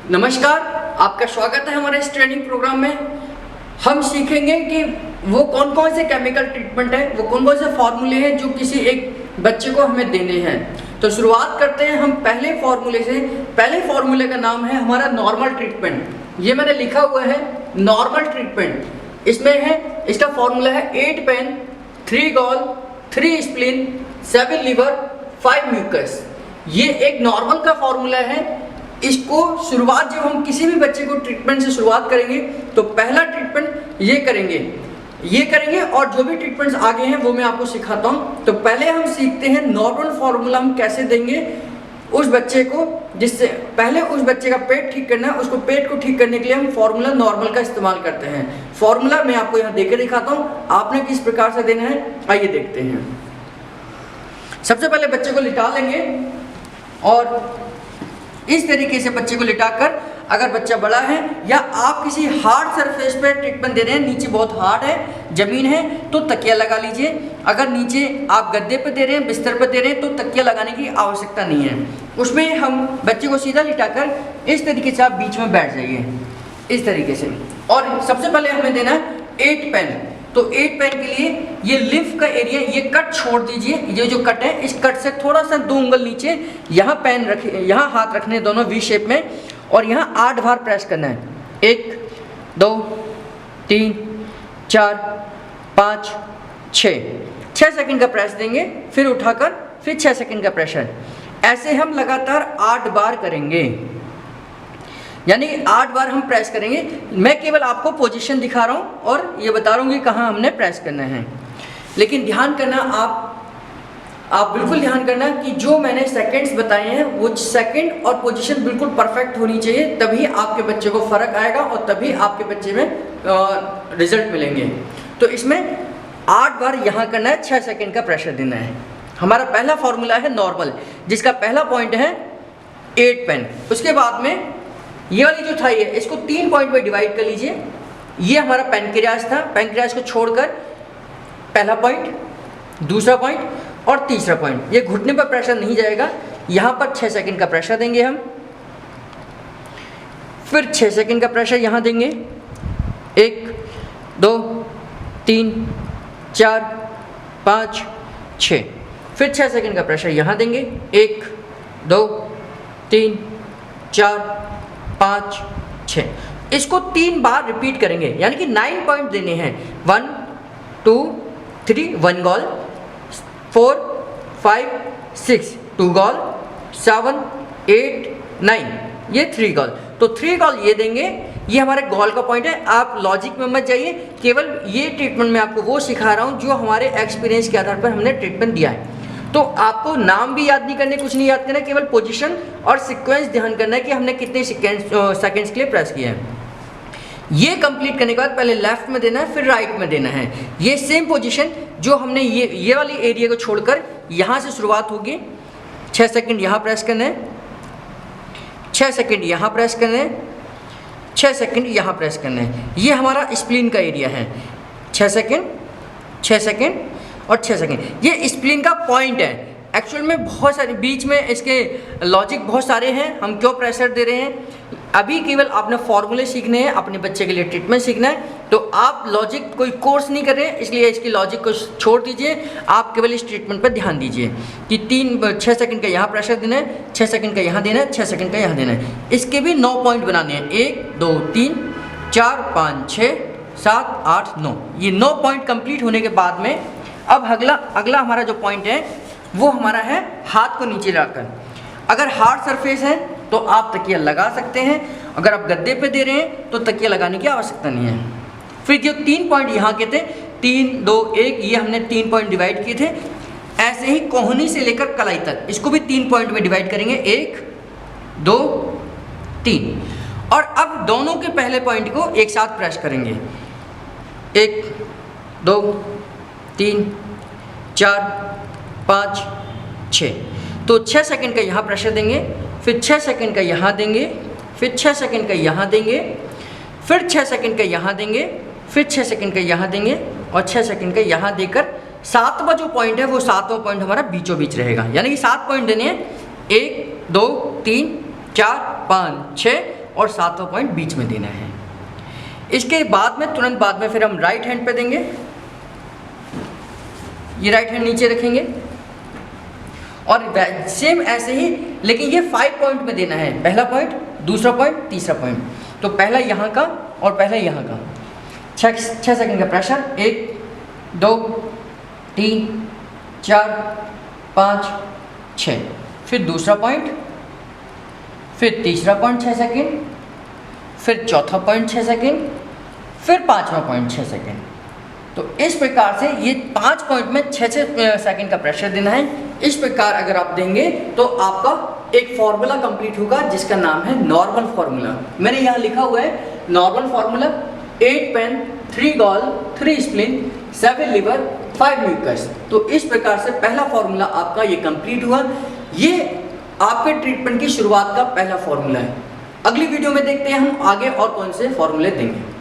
नमस्कार, आपका स्वागत है हमारे इस ट्रेनिंग प्रोग्राम में। हम सीखेंगे कि वो कौन कौन से केमिकल ट्रीटमेंट है, वो कौन कौन से फॉर्मूले हैं जो किसी एक बच्चे को हमें देने हैं। तो शुरुआत करते हैं हम पहले फॉर्मूले से। पहले फॉर्मूले का नाम है हमारा नॉर्मल ट्रीटमेंट। ये मैंने लिखा हुआ है नॉर्मल ट्रीटमेंट। इसमें है, इसका फॉर्मूला है 8 pain, 3 gall, 3 spleen, 7 liver, 5 mucus. ये एक नॉर्मल का फॉर्मूला है। इसको शुरुआत जब हम किसी भी बच्चे को ट्रीटमेंट से शुरुआत करेंगे तो पहला ट्रीटमेंट ये करेंगे और जो भी ट्रीटमेंट्स आगे हैं वो मैं आपको सिखाता हूँ। तो पहले हम सीखते हैं नॉर्मल फॉर्मूला हम कैसे देंगे उस बच्चे को, जिससे पहले उस बच्चे का पेट ठीक करना है। उसको पेट को ठीक करने के लिए हम फॉर्मूला नॉर्मल का इस्तेमाल करते हैं। फॉर्मूला मैं आपको यहाँ देकर दिखाता हूँ, आपने किस प्रकार से देना है आइए देखते हैं। सबसे पहले बच्चे को लिटा लेंगे और इस तरीके से बच्चे को लिटाकर, अगर बच्चा बड़ा है या आप किसी हार्ड सरफेस पे ट्रीटमेंट दे रहे हैं, नीचे बहुत हार्ड है, जमीन है, तो तकिया लगा लीजिए। अगर नीचे आप गद्दे पे दे रहे हैं, बिस्तर पे दे रहे हैं, तो तकिया लगाने की आवश्यकता नहीं है। उसमें हम बच्चे को सीधा लिटाकर इस तरीके से आप बीच में बैठ जाइए इस तरीके से। और सबसे पहले हमें देना है 8 पेन। तो 8 पेन के लिए ये लिम्फ का एरिया, ये कट छोड़ दीजिए। ये जो कट है, इस कट से थोड़ा सा 2 उंगल नीचे, यहाँ पेन रखे, यहाँ हाथ रखने दोनों वी शेप में, और यहाँ 8 बार प्रेस करना है। 1 2 3 4 5 6 सेकंड का प्रेस देंगे, फिर उठाकर फिर 6 सेकंड का प्रेशर। ऐसे हम लगातार 8 बार करेंगे, यानी 8 बार हम प्रेस करेंगे। मैं केवल आपको पोजीशन दिखा रहा हूँ और ये बता रहा हूँ कि कहाँ हमने प्रेस करना है। लेकिन ध्यान करना, आप बिल्कुल ध्यान करना कि जो मैंने सेकंड्स बताए हैं वो सेकंड और पोजीशन बिल्कुल परफेक्ट होनी चाहिए, तभी आपके बच्चे को फ़र्क आएगा और तभी आपके बच्चे में रिजल्ट मिलेंगे। तो इसमें 8 बार यहाँ करना है, 6 सेकंड का प्रेशर देना है। हमारा पहला फॉर्मूला है नॉर्मल, जिसका पहला पॉइंट है 8 पेन। उसके बाद में ये वाली जो थाई है, इसको 3 पॉइंट में डिवाइड कर लीजिए। ये हमारा पैनक्रियाज था, पैनक्रियाज को छोड़कर पहला पॉइंट, दूसरा पॉइंट और तीसरा पॉइंट। ये घुटने पर प्रेशर नहीं जाएगा। यहाँ पर 6 सेकंड का प्रेशर देंगे हम, फिर 6 सेकंड का प्रेशर यहाँ देंगे। 1 2 3 4 5 6, फिर 6 सेकंड का प्रेशर यहाँ देंगे। 1 2 3 4 5 6। इसको 3 बार रिपीट करेंगे, यानी कि 9 पॉइंट देने हैं। 1 2 3 1 गॉल, 4 5 6 2 गॉल, 7 8 9 ये 3 गॉल। तो 3 गॉल ये देंगे। ये हमारे गॉल का पॉइंट है। आप लॉजिक में मत जाइए, केवल ये ट्रीटमेंट मैं आपको वो सिखा रहा हूँ जो हमारे एक्सपीरियंस के आधार पर हमने ट्रीटमेंट दिया है। तो आपको नाम भी याद नहीं करने, कुछ नहीं याद करना, केवल पोजीशन और सीक्वेंस ध्यान करना है कि हमने कितने सेकेंड्स के लिए प्रेस किया है। ये कंप्लीट करने के बाद पहले लेफ्ट में देना है, फिर राइट में देना है। ये सेम पोजीशन जो हमने ये वाली एरिया को छोड़कर यहाँ से शुरुआत होगी। 6 सेकंड यहाँ प्रेस करना है, 6 सेकंड यहाँ प्रेस करना है, 6 सेकंड यहाँ प्रेस करना है। ये हमारा स्प्लीन का एरिया है। 6 सेकंड 6 सेकंड और 6 सेकंड, ये स्प्लीन का पॉइंट है। एक्चुअल में बहुत सारे बीच में इसके लॉजिक बहुत सारे हैं, हम क्यों प्रेशर दे रहे हैं। अभी केवल आपने फॉर्मूले सीखने हैं, अपने बच्चे के लिए ट्रीटमेंट सीखना है। तो आप लॉजिक कोई कोर्स नहीं कर रहे हैं, इसलिए इसकी लॉजिक को छोड़ दीजिए। आप केवल इस ट्रीटमेंट पर ध्यान दीजिए कि 6 सेकंड का यहाँ प्रेशर देना है, 6 सेकंड का यहाँ देना है, 6 सेकंड का यहाँ देना है। इसके भी 9 पॉइंट बनाने हैं। 1 2 3 4 5 6 7 8 9। ये 9 पॉइंट कंप्लीट होने के बाद में अब अगला हमारा जो पॉइंट है वो हमारा है हाथ को नीचे लाकर। अगर हार्ड सरफेस है तो आप तकिया लगा सकते हैं, अगर आप गद्दे पे दे रहे हैं तो तकिया लगाने की आवश्यकता नहीं है। फिर जो 3 पॉइंट यहाँ के थे, 3 2 1, ये हमने 3 पॉइंट डिवाइड किए थे। ऐसे ही कोहनी से लेकर कलाई तक इसको भी 3 पॉइंट में डिवाइड करेंगे। 1 2 3। और अब दोनों के पहले पॉइंट को एक साथ प्रेस करेंगे। 1 2 3 4 5 6। तो 6 सेकंड का यहाँ प्रेशर देंगे, फिर 6 सेकंड का यहाँ देंगे, फिर 6 सेकंड का यहाँ देंगे, फिर 6 सेकंड का यहाँ देंगे, फिर 6 सेकंड का यहाँ देंगे और 6 सेकंड का यहाँ देकर 7वां जो पॉइंट है वो 7वां पॉइंट हमारा बीचों बीच रहेगा। यानी कि 7 पॉइंट देने हैं। 1 2 3 4 5 6 और 7वां पॉइंट बीच में देना है। इसके बाद में तुरंत बाद में फिर हम राइट हैंड पे देंगे, ये राइट हैंड नीचे रखेंगे और सेम ऐसे ही, लेकिन ये 5 पॉइंट में देना है। पहला पॉइंट, दूसरा पॉइंट, तीसरा पॉइंट। तो पहला यहाँ का और पहला यहाँ का। 6 सेकंड का प्रेशर, 1 2 3 4 5 6। फिर दूसरा पॉइंट, फिर तीसरा पॉइंट 6 सेकंड, फिर चौथा पॉइंट 6 सेकंड, फिर 5वां पॉइंट 6 सेकंड। तो इस प्रकार से ये 5 पॉइंट में 6 सेकंड का प्रेशर देना है। इस प्रकार अगर आप देंगे तो आपका एक फॉर्मूला कंप्लीट होगा जिसका नाम है नॉर्मल फॉर्मूला। मैंने यहाँ लिखा हुआ है normal formula, 8 pain 3 gall 3 spleen 7 liver 5 mucus. तो इस प्रकार से पहला फॉर्मूला आपका ये कंप्लीट हुआ। ये आपके ट्रीटमेंट की शुरुआत का पहला फॉर्मूला है। अगली वीडियो में देखते हैं हम आगे और कौन से फॉर्मूले देंगे।